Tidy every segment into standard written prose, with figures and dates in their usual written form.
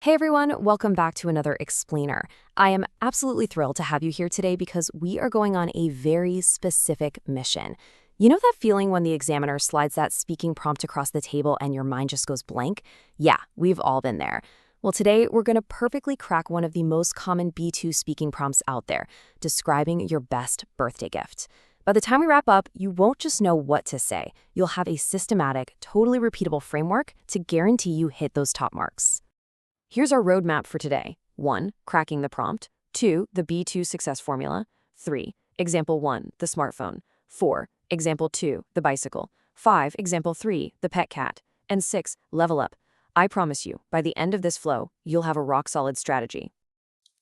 Hey everyone, welcome back to another explainer. I am absolutely thrilled to have you here today because we are going on a very specific mission. You know that feeling when the examiner slides that speaking prompt across the table and your mind just goes blank? Yeah, we've all been there. Well, today we're going to perfectly crack one of the most common B2 speaking prompts out there, describing your best birthday gift. By the time we wrap up, you won't just know what to say. You'll have a systematic, totally repeatable framework to guarantee you hit those top marks. Here's our roadmap for today. 1. Cracking the prompt. 2. The B2 success formula. 3. Example 1. The smartphone. 4. Example 2. The bicycle. 5. Example 3. The pet cat. And 6. Level up. I promise you, by the end of this flow, you'll have a rock-solid strategy.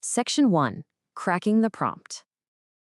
Section 1. Cracking the prompt.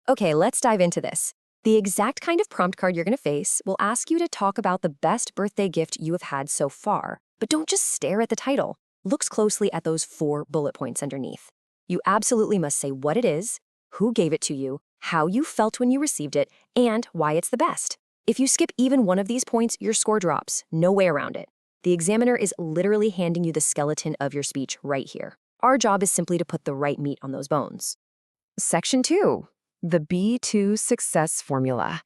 Okay, let's dive into this. The exact kind of prompt card you're going to face will ask you to talk about the best birthday gift you have had so far. But don't just stare at the title. Look closely at those 4 bullet points underneath. You absolutely must say what it is, who gave it to you, how you felt when you received it, and why it's the best. If you skip even one of these points, your score drops. No way around it. The examiner is literally handing you the skeleton of your speech right here. Our job is simply to put the right meat on those bones. Section 2. The B2 success formula.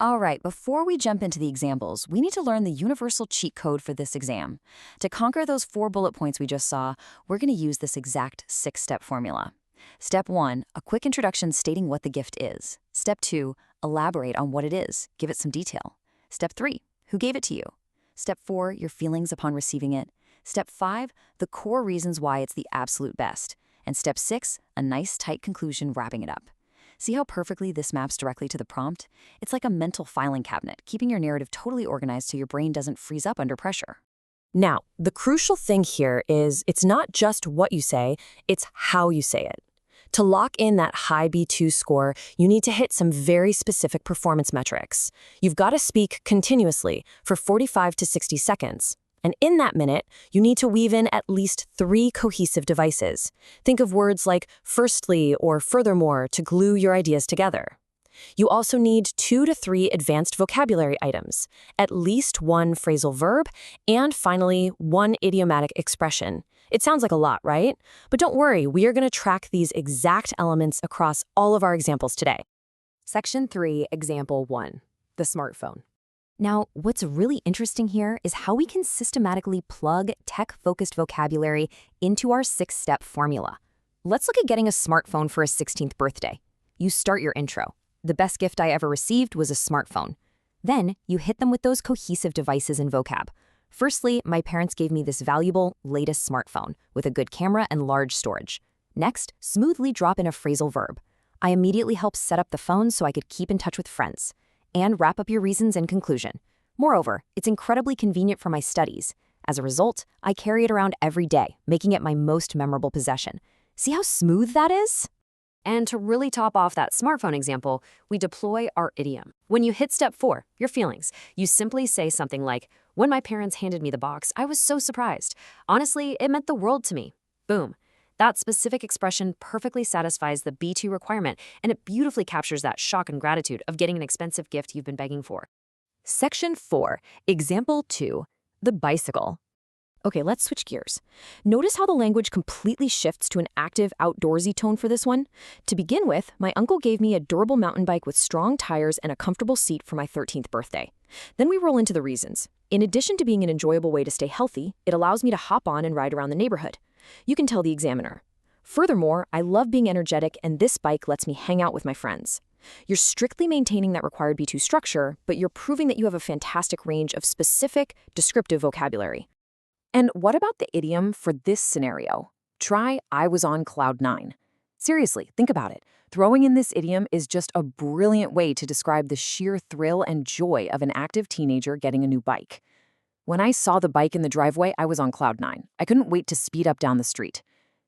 All right, before we jump into the examples, we need to learn the universal cheat code for this exam. To conquer those 4 bullet points we just saw, we're going to use this exact 6-step formula. Step 1, a quick introduction stating what the gift is. Step 2, elaborate on what it is, give it some detail. Step 3, who gave it to you? Step 4, your feelings upon receiving it. Step 5, the core reasons why it's the absolute best. And step 6, a nice tight conclusion wrapping it up. See how perfectly this maps directly to the prompt? It's like a mental filing cabinet, keeping your narrative totally organized so your brain doesn't freeze up under pressure. Now, the crucial thing here is it's not just what you say, it's how you say it. To lock in that high B2 score, you need to hit some very specific performance metrics. You've got to speak continuously for 45 to 60 seconds. And in that minute, you need to weave in at least 3 cohesive devices. Think of words like firstly or furthermore to glue your ideas together. You also need 2 to 3 advanced vocabulary items, at least 1 phrasal verb, and finally, 1 idiomatic expression. It sounds like a lot, right? But don't worry, we are going to track these exact elements across all of our examples today. Section 3, Example 1, the smartphone. Now, what's really interesting here is how we can systematically plug tech-focused vocabulary into our 6-step formula. Let's look at getting a smartphone for a 16th birthday. You start your intro. The best gift I ever received was a smartphone. Then, you hit them with those cohesive devices and vocab. Firstly, my parents gave me this valuable, latest smartphone with a good camera and large storage. Next, smoothly drop in a phrasal verb. I immediately helped set up the phone so I could keep in touch with friends. And wrap up your reasons and conclusion. Moreover, it's incredibly convenient for my studies. As a result, I carry it around every day, making it my most memorable possession. See how smooth that is? And to really top off that smartphone example, we deploy our idiom. When you hit step 4, your feelings, you simply say something like, when my parents handed me the box, I was so surprised. Honestly, it meant the world to me. Boom. That specific expression perfectly satisfies the B2 requirement, and it beautifully captures that shock and gratitude of getting an expensive gift you've been begging for. Section 4, Example 2, the bicycle. Okay, let's switch gears. Notice how the language completely shifts to an active, outdoorsy tone for this one? To begin with, my uncle gave me a durable mountain bike with strong tires and a comfortable seat for my 13th birthday. Then we roll into the reasons. In addition to being an enjoyable way to stay healthy, it allows me to hop on and ride around the neighborhood. You can tell the examiner. Furthermore, I love being energetic, and this bike lets me hang out with my friends. You're strictly maintaining that required B2 structure, but you're proving that you have a fantastic range of specific, descriptive vocabulary. And what about the idiom for this scenario? Try, I was on cloud 9. Seriously, think about it. Throwing in this idiom is just a brilliant way to describe the sheer thrill and joy of an active teenager getting a new bike. When I saw the bike in the driveway, I was on cloud 9. I couldn't wait to speed up down the street.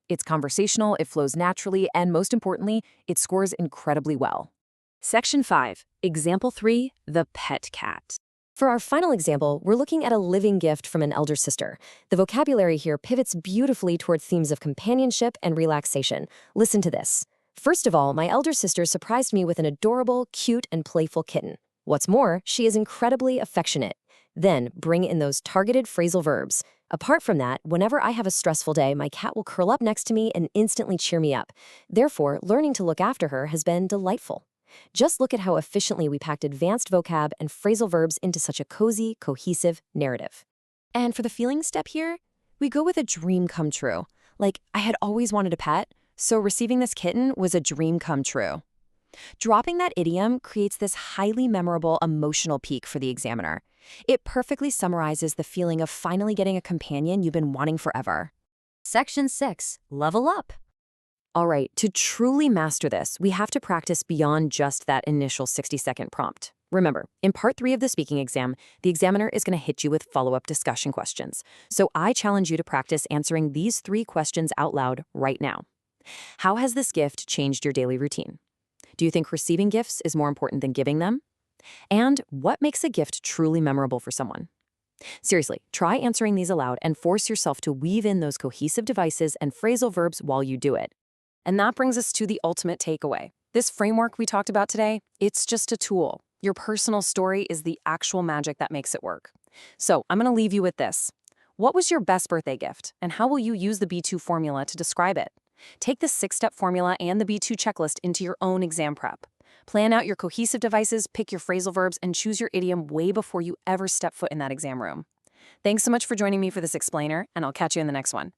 It's conversational, it flows naturally, and most importantly, it scores incredibly well. Section 5, Example 3, the pet cat. For our final example, we're looking at a living gift from an elder sister. The vocabulary here pivots beautifully toward themes of companionship and relaxation. Listen to this. First of all, my elder sister surprised me with an adorable, cute, and playful kitten. What's more, she is incredibly affectionate. Then bring in those targeted phrasal verbs. Apart from that, whenever I have a stressful day, my cat will curl up next to me and instantly cheer me up. Therefore, learning to look after her has been delightful. Just look at how efficiently we packed advanced vocab and phrasal verbs into such a cozy, cohesive narrative. And for the feeling step here, we go with a dream come true. Like, I had always wanted a pet, so receiving this kitten was a dream come true. Dropping that idiom creates this highly memorable emotional peak for the examiner. It perfectly summarizes the feeling of finally getting a companion you've been wanting forever. Section 6. Level up. All right, to truly master this, we have to practice beyond just that initial 60-second prompt. Remember, in part 3 of the speaking exam, the examiner is going to hit you with follow-up discussion questions. So I challenge you to practice answering these 3 questions out loud right now. How has this gift changed your daily routine? Do you think receiving gifts is more important than giving them? And what makes a gift truly memorable for someone? Seriously, try answering these aloud and force yourself to weave in those cohesive devices and phrasal verbs while you do it. And that brings us to the ultimate takeaway. This framework we talked about today, it's just a tool. Your personal story is the actual magic that makes it work. So I'm going to leave you with this. What was your best birthday gift, and how will you use the B2 formula to describe it? Take this 6-step formula and the B2 checklist into your own exam prep. Plan out your cohesive devices, pick your phrasal verbs, and choose your idiom way before you ever step foot in that exam room. Thanks so much for joining me for this explainer, and I'll catch you in the next one.